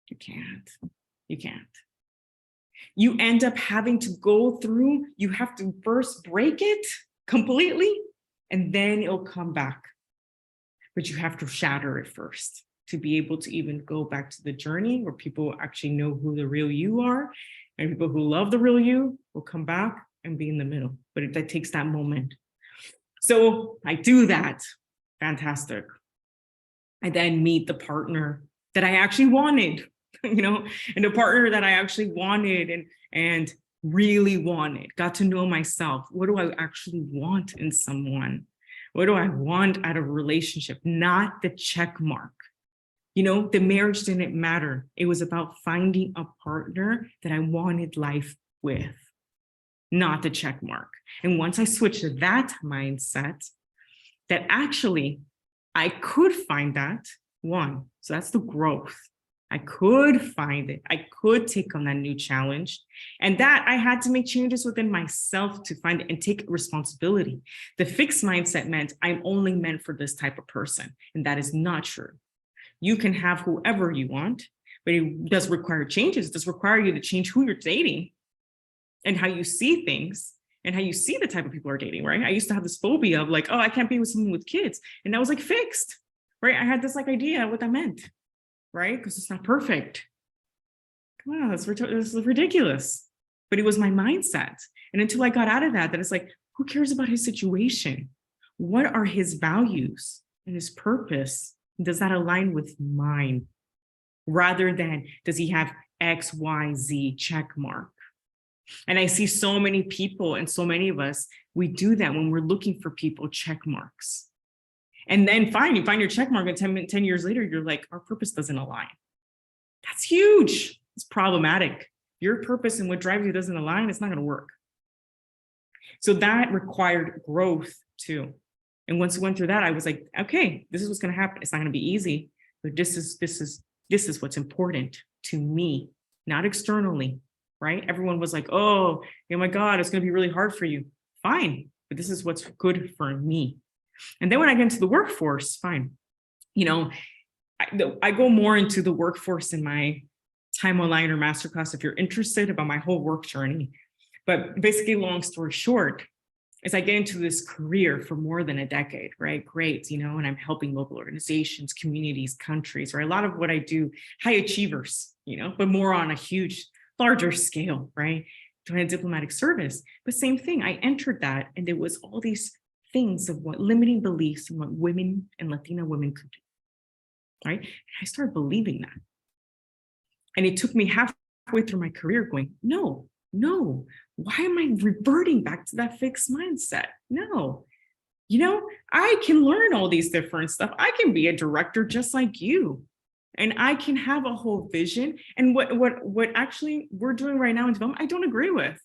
You can't. You can't. You end up having to go through, you have to first break it completely, and then it'll come back. But you have to shatter it first to be able to even go back to the journey where people actually know who the real you are, and people who love the real you will come back and be in the middle. But that takes that moment. So I do that. Fantastic. I then meet the partner that I actually wanted, and the partner that I actually wanted and really wanted, got to know myself. What do I actually want in someone? What do I want out of a relationship? Not the check mark. The marriage didn't matter. It was about finding a partner that I wanted life with, not the check mark. And once I switched to that mindset, that actually I could find that one. So that's the growth. I could find it. I could take on that new challenge. And that I had to make changes within myself to find it and take responsibility. The fixed mindset meant I'm only meant for this type of person. And that is not true. You can have whoever you want, but it does require changes. It does require you to change who you're dating and how you see things and how you see the type of people you're dating, right? I used to have this phobia of like, oh, I can't be with someone with kids. And that was like fixed, right? I had this like idea of what that meant, right? Because it's not perfect. Come on, this is ridiculous. But it was my mindset. And until I got out of that it's like, who cares about his situation? What are his values and his purpose? Does that align with mine? Rather than, does he have X, Y, Z check mark? And I see so many people and so many of us, we do that when we're looking for people check marks. And then fine, you find your check mark and 10 years later, you're like, our purpose doesn't align. That's huge. It's problematic. Your purpose and what drives you doesn't align, it's not going to work. So that required growth too. And once we went through that, I was like, okay, this is what's going to happen. It's not going to be easy, but this is what's important to me, not externally, right? Everyone was like, oh my God, it's going to be really hard for you. Fine, but this is what's good for me. And then when I get into the workforce, fine. I go more into the workforce in my time online or masterclass if you're interested about my whole work journey. But basically, long story short, as I get into this career for more than a decade, right? Great, and I'm helping local organizations, communities, countries, right? A lot of what I do, high achievers, but more on a larger scale, right? Doing diplomatic service. But same thing, I entered that and there was all these things of what limiting beliefs and what women and Latina women could do, right? And I started believing that. And it took me halfway through my career going, no, why am I reverting back to that fixed mindset? No, I can learn all these different stuff. I can be a director just like you. And I can have a whole vision. And what actually we're doing right now in development, I don't agree with.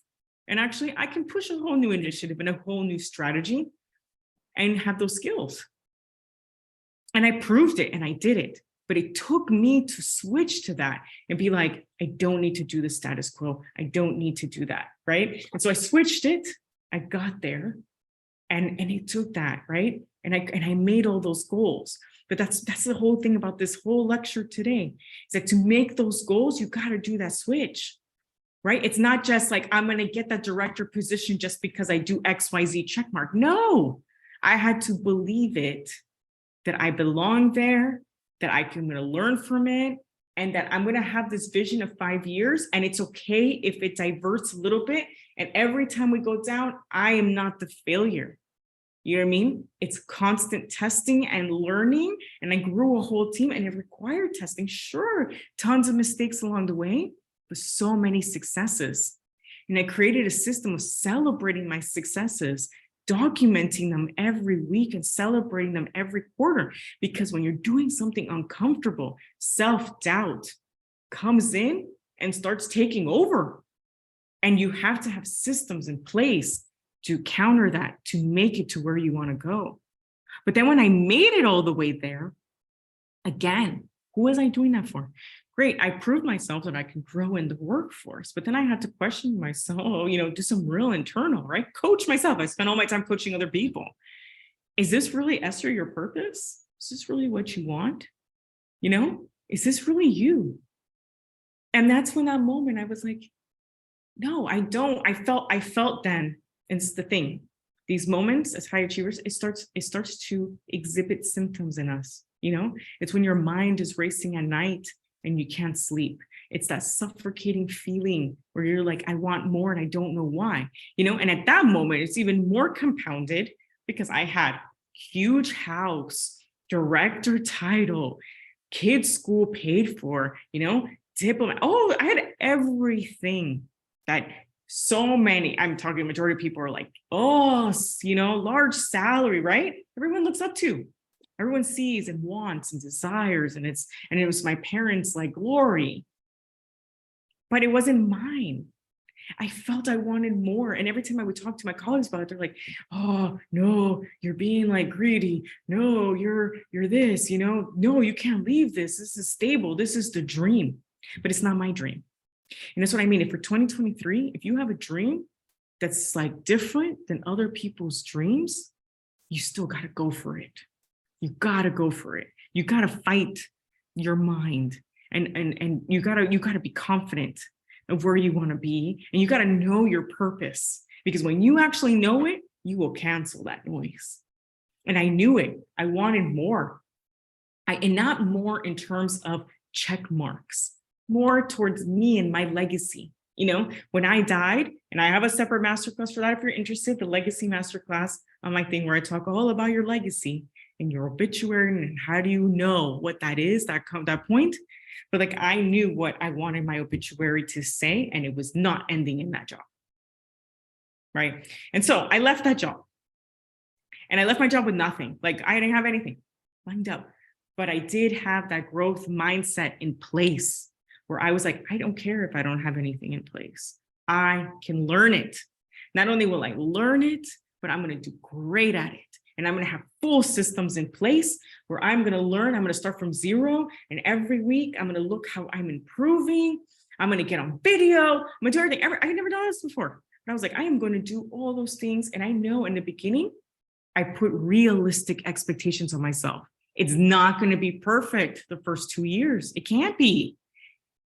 And actually, I can push a whole new initiative and a whole new strategy and have those skills. And I proved it and I did it. But it took me to switch to that and be like, I don't need to do the status quo. I don't need to do that, right? And so I switched it. I got there and it took that, right? And I made all those goals. But that's the whole thing about this whole lecture today, is that to make those goals, you got to do that switch, right? It's not just like, I'm going to get that director position just because I do XYZ check mark. No, I had to believe it, that I belong there, that I'm going to learn from it, and that I'm going to have this vision of 5 years. And it's okay if it diverts a little bit. And every time we go down, I am not the failure. You know what I mean? It's constant testing and learning. And I grew a whole team and it required testing. Sure, tons of mistakes along the way, but so many successes. And I created a system of celebrating my successes, documenting them every week and celebrating them every quarter. Because when you're doing something uncomfortable, self-doubt comes in and starts taking over. And you have to have systems in place to counter that, to make it to where you want to go. But then when I made it all the way there, again, who was I doing that for? Great, I proved myself that I can grow in the workforce, but then I had to question myself, do some real internal, right? Coach myself. I spent all my time coaching other people. Is this really, Esther, your purpose? Is this really what you want? Is this really you? And that's when that moment I was like, no, I don't. I felt then, and it's the thing, these moments as high achievers, it starts to exhibit symptoms in us. It's when your mind is racing at night and you can't sleep. It's that suffocating feeling where you're like, I want more and I don't know why, and at that moment, it's even more compounded because I had huge house, director title, kids' school paid for, diploma. Oh, I had everything that so many, I'm talking majority of people are like, oh, large salary, right? Everyone looks up to. Everyone sees and wants and desires, and it was my parents' like glory, but it wasn't mine. I felt I wanted more, and every time I would talk to my colleagues about it, they're like, "Oh no, you're being like greedy. No, you're this. No, you can't leave this. This is stable. This is the dream, but it's not my dream." And that's what I mean. If for 2023, if you have a dream that's like different than other people's dreams, you still got to go for it. You got to go for it. You got to fight your mind, and you got to be confident of where you want to be, and you got to know your purpose, because when you actually know it, you will cancel that noise. And I knew it. I wanted more. And not more in terms of check marks, more towards me and my legacy. When I died, and I have a separate masterclass for that if you're interested, the legacy masterclass on my thing, where I talk all about your legacy and your obituary and how do you know what that is, that point. But like, I knew what I wanted my obituary to say, and it was not ending in that job, right? And so I left that job, and I left my job with nothing. Like, I didn't have anything lined up, but I did have that growth mindset in place where I was like, I don't care if I don't have anything in place. I can learn it. Not only will I learn it, but I'm going to do great at it. And I'm going to have full systems in place where I'm going to learn. I'm going to start from zero. And every week, I'm going to look how I'm improving. I'm going to get on video. I'm going to do everything. I had never done this before. But I was like, I am going to do all those things. And I know in the beginning, I put realistic expectations on myself. It's not going to be perfect the first 2 years. It can't be.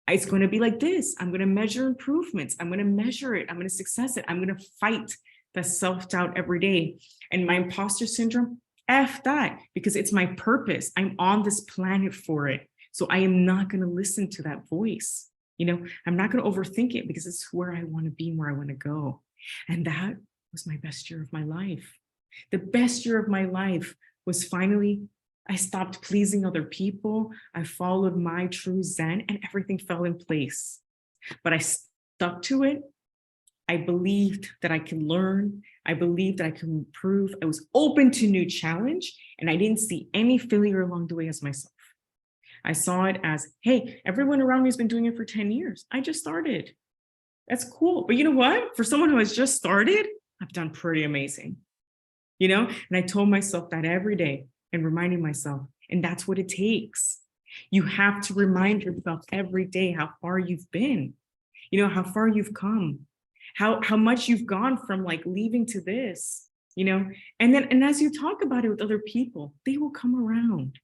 It's going to be like this. I'm going to measure improvements. I'm going to measure it. I'm going to success it. I'm going to fight the self-doubt every day. And my imposter syndrome, F that, because it's my purpose. I'm on this planet for it. So I am not going to listen to that voice. I'm not going to overthink it, because it's where I want to be and where I want to go. And that was my best year of my life. The best year of my life was finally, I stopped pleasing other people. I followed my true Zen, and everything fell in place. But I stuck to it. I believed that I could learn. I believed that I could improve. I was open to new challenge, and I didn't see any failure along the way as myself. I saw it as, hey, everyone around me has been doing it for 10 years. I just started. That's cool. But you know what? For someone who has just started, I've done pretty amazing. And I told myself that every day, and reminding myself, and that's what it takes. You have to remind yourself every day how far you've been, how far you've come. How much you've gone from like leaving to this, and as you talk about it with other people, they will come around,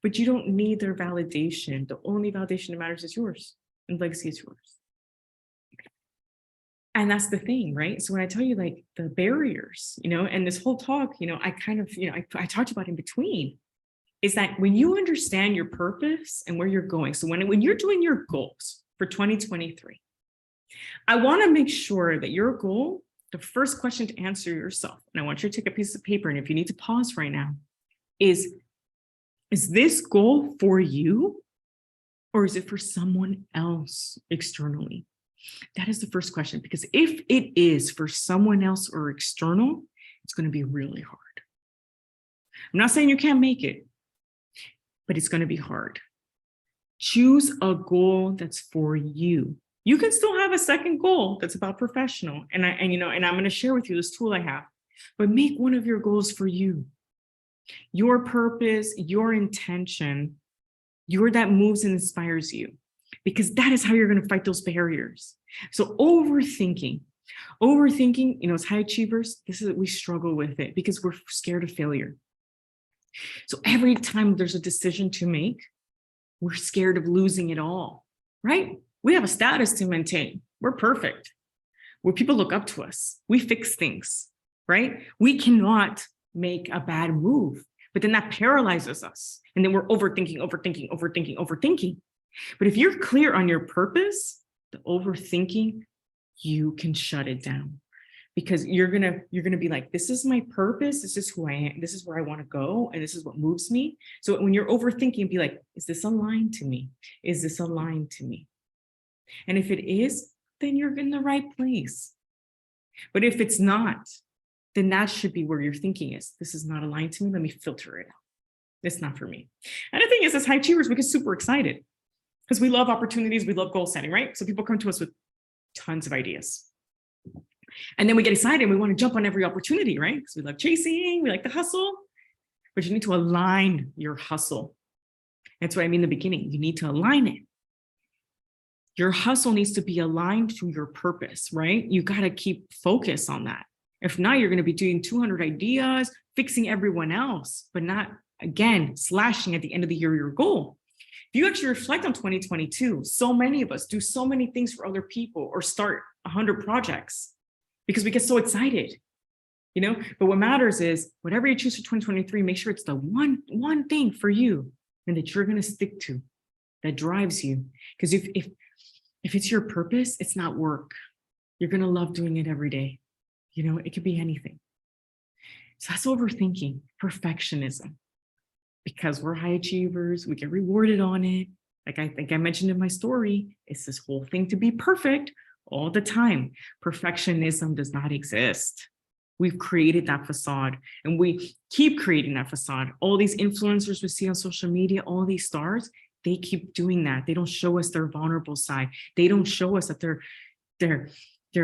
but you don't need their validation. The only validation that matters is yours, and legacy is yours. And that's the thing, right? So when I tell you like the barriers, and this whole talk, I kind of, I talked about in between, is that when you understand your purpose and where you're going. So when you're doing your goals for 2023, I want to make sure that your goal, the first question to answer yourself, and I want you to take a piece of paper, and if you need to pause right now, is this goal for you, or is it for someone else externally? That is the first question, because if it is for someone else or external, it's going to be really hard. I'm not saying you can't make it, but it's going to be hard. Choose a goal that's for you. You can still have a second goal that's about professional. And I'm going to share with you this tool I have, but make one of your goals for you. Your purpose, your intention, you're that moves and inspires you, because that is how you're going to fight those barriers. So overthinking, as high achievers, we struggle with it because we're scared of failure. So every time there's a decision to make, we're scared of losing it all, right? We have a status to maintain. We're perfect. Where people look up to us, we fix things, right? We cannot make a bad move, but then that paralyzes us. And then we're overthinking. But if you're clear on your purpose, the overthinking, you can shut it down, because you're gonna be like, this is my purpose, this is who I am, this is where I want to go, and this is what moves me. So when you're overthinking, be like, is this aligned to me? Is this aligned to me? And if it is, then you're in the right place. But if it's not, then that should be where your thinking is. This is not aligned to me. Let me filter it out. It's not for me. And the thing is, as high achievers, we get super excited because we love opportunities. We love goal setting, right? So people come to us with tons of ideas. And then we get excited and we want to jump on every opportunity, right? Because we love chasing, we like the hustle, but you need to align your hustle. That's what I mean in the beginning. You need to align it. Your hustle needs to be aligned to your purpose, right? You got to keep focus on that. If not, you're going to be doing 200 ideas, fixing everyone else, but not, again, slashing at the end of the year your goal. If you actually reflect on 2022, so many of us do so many things for other people or start 100 projects because we get so excited, But what matters is whatever you choose for 2023, make sure it's the one thing for you and that you're going to stick to, that drives you. Because if it's your purpose, it's not work. You're going to love doing it every day. It could be anything. So that's overthinking, perfectionism. Because we're high achievers, we get rewarded on it. Like I think I mentioned in my story, it's this whole thing to be perfect all the time. Perfectionism does not exist. We've created that facade and we keep creating that facade. All these influencers we see on social media, all these stars, they keep doing that. They don't show us their vulnerable side. They don't show us that they're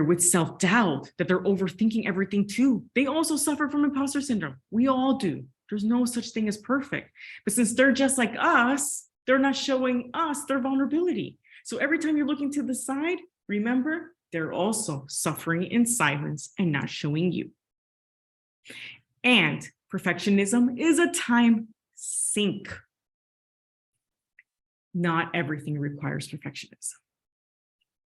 with self-doubt, that they're overthinking everything too. They also suffer from imposter syndrome. We all do. There's no such thing as perfect. But since they're just like us, they're not showing us their vulnerability. So every time you're looking to the side, remember, they're also suffering in silence and not showing you. And perfectionism is a time sink. Not everything requires perfectionism.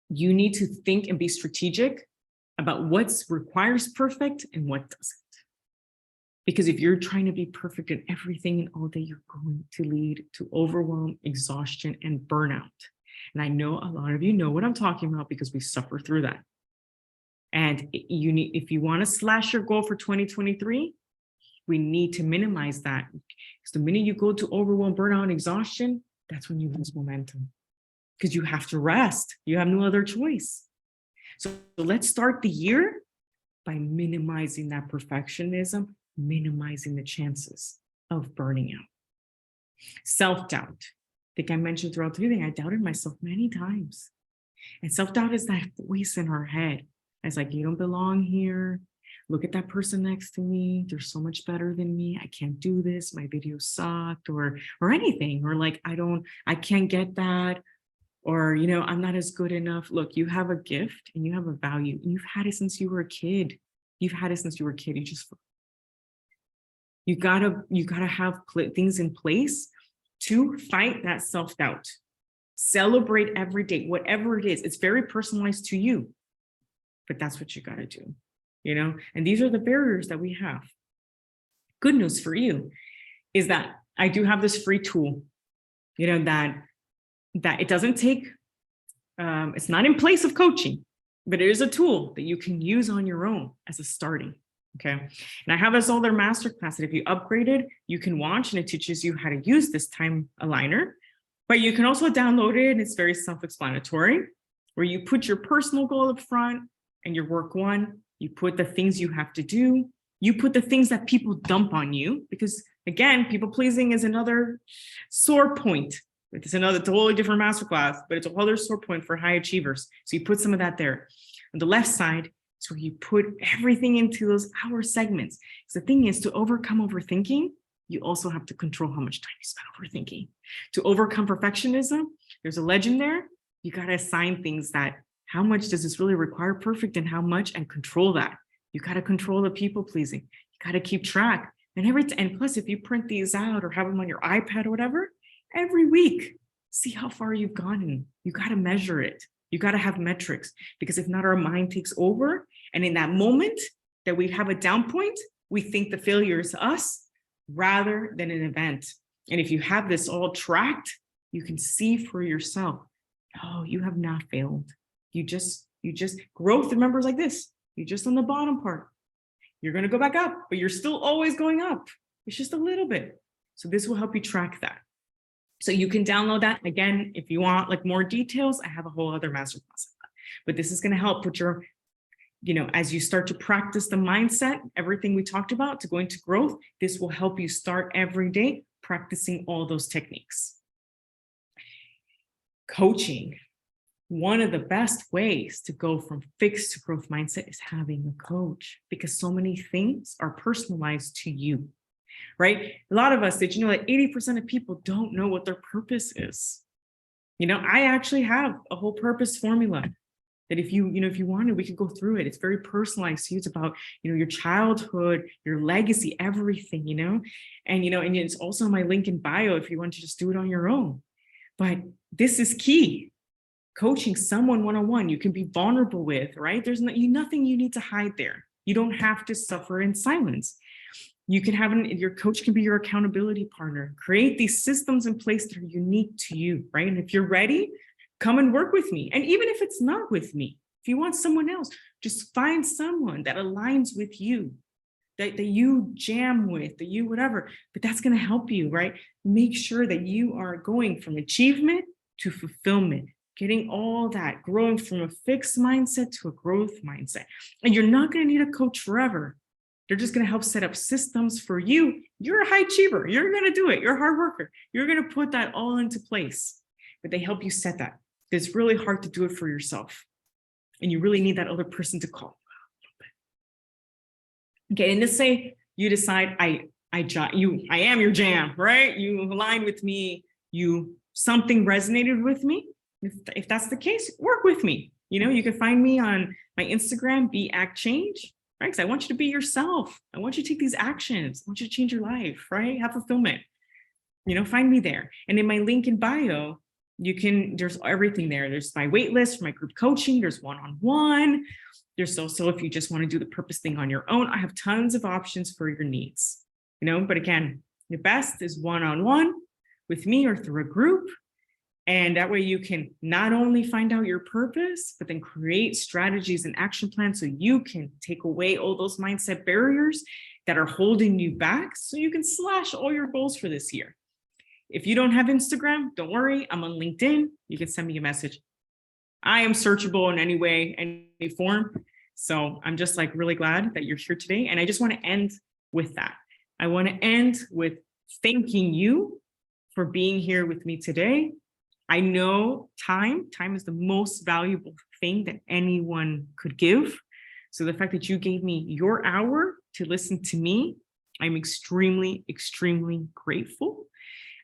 You need to think and be strategic about what requires perfect and what doesn't. Because if you're trying to be perfect in everything and all day, you're going to lead to overwhelm, exhaustion, and burnout. And I know a lot of you know what I'm talking about because we suffer through that. And if you want to slash your goal for 2023, we need to minimize that. Because the minute you go to overwhelm, burnout, and exhaustion, that's when you lose momentum. Because you have to rest. You have no other choice. So let's start the year by minimizing that perfectionism, minimizing the chances of burning out. Self-doubt. I think I mentioned throughout the thing, I doubted myself many times. And self-doubt is that voice in our head. It's like, you don't belong here. Look at that person next to me. They're so much better than me. I can't do this. My video sucked or anything. Or like, I can't get that. Or, I'm not as good enough. Look, you have a gift and you have a value. And you've had it since you were a kid. You gotta have things in place to fight that self-doubt. Celebrate every day, whatever it is. It's very personalized to you, but that's what you gotta do, And these are the barriers that we have. Good news for you is that I do have this free tool, that it doesn't take, it's not in place of coaching, but it is a tool that you can use on your own as a starting. Okay. And I have this other masterclass that if you upgraded, you can watch, and it teaches you how to use this time aligner, but you can also download it. And it's very self-explanatory, where you put your personal goal up front and your work one, you put the things you have to do, you put the things that people dump on you, because again, people pleasing is another sore point. It's a totally different masterclass, but it's a whole other sore point for high achievers. So you put some of that there. On the left side, so you put everything into those hour segments. So the thing is, to overcome overthinking, you also have to control how much time you spend overthinking. To overcome perfectionism, there's a legend there. You got to assign things that, how much does this really require perfect and how much, and control that. You got to control the people pleasing. You got to keep track. And plus, if you print these out or have them on your iPad or whatever, every week, see how far you've gotten. You got to measure it. You got to have metrics, because if not, our mind takes over. And in that moment that we have a down point, we think the failure is us rather than an event. And if you have this all tracked, you can see for yourself, oh, you have not failed. You just growth, remember, like this. You're just on the bottom part. You're going to go back up, but you're still always going up. It's just a little bit. So this will help you track that. So you can download that. Again, if you want like more details, I have a whole other masterclass. But this is going to help put your, as you start to practice the mindset, everything we talked about to go into growth, this will help you start every day practicing all those techniques. Coaching. One of the best ways to go from fixed to growth mindset is having a coach, because so many things are personalized to you, right? A lot of us, did you know that 80% of people don't know what their purpose is? I actually have a whole purpose formula that if you wanted, we could go through it. It's very personalized to you. It's about, your childhood, your legacy, everything, and it's also my link in bio if you want to just do it on your own. But this is key. Coaching someone one-on-one, you can be vulnerable with, right? There's nothing you need to hide there. You don't have to suffer in silence. You can have your coach can be your accountability partner. Create these systems in place that are unique to you, right? And if you're ready, come and work with me. And even if it's not with me, if you want someone else, just find someone that aligns with you, that you jam with, that you whatever, but that's going to help you, right? Make sure that you are going from achievement to fulfillment, getting all that, growing from a fixed mindset to a growth mindset. And you're not going to need a coach forever. They're just going to help set up systems for you. You're a high achiever. You're going to do it. You're a hard worker. You're going to put that all into place. But they help you set that. It's really hard to do it for yourself. And you really need that other person to call. Okay, and let's say you decide I am your jam, right? You align with me. Something resonated with me. If that's the case, work with me. You can find me on my Instagram, Be Act Change, right? Because I want you to be yourself. I want you to take these actions. I want you to change your life, right? Have fulfillment. Find me there. And in my link in bio, there's everything there. There's my wait list for my group coaching. There's one-on-one. There's also, if you just want to do the purpose thing on your own, I have tons of options for your needs, but again, the best is one-on-one with me or through a group. And that way you can not only find out your purpose, but then create strategies and action plans so you can take away all those mindset barriers that are holding you back so you can slash all your goals for this year. If you don't have Instagram, don't worry, I'm on LinkedIn. You can send me a message. I am searchable in any way, any form. So I'm just really glad that you're here today. And I just want to end with that. I want to end with thanking you for being here with me today. I know time is the most valuable thing that anyone could give. So the fact that you gave me your hour to listen to me, I'm extremely, extremely grateful.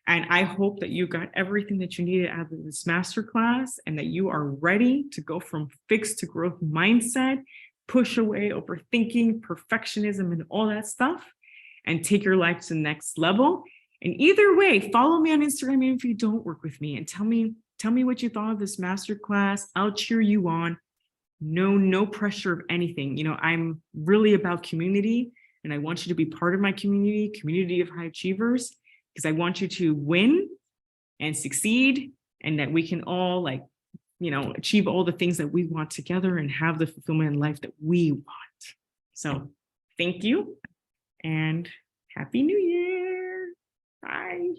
And I hope that you got everything that you needed out of this masterclass and that you are ready to go from fixed to growth mindset, push away overthinking, perfectionism, and all that stuff, and take your life to the next level. And either way, follow me on Instagram, even if you don't work with me, and tell me what you thought of this masterclass. I'll cheer you on. No pressure of anything. I'm really about community, and I want you to be part of my community of high achievers, because I want you to win and succeed, and that we can all achieve all the things that we want together and have the fulfillment in life that we want. So thank you and Happy New Year. Bye.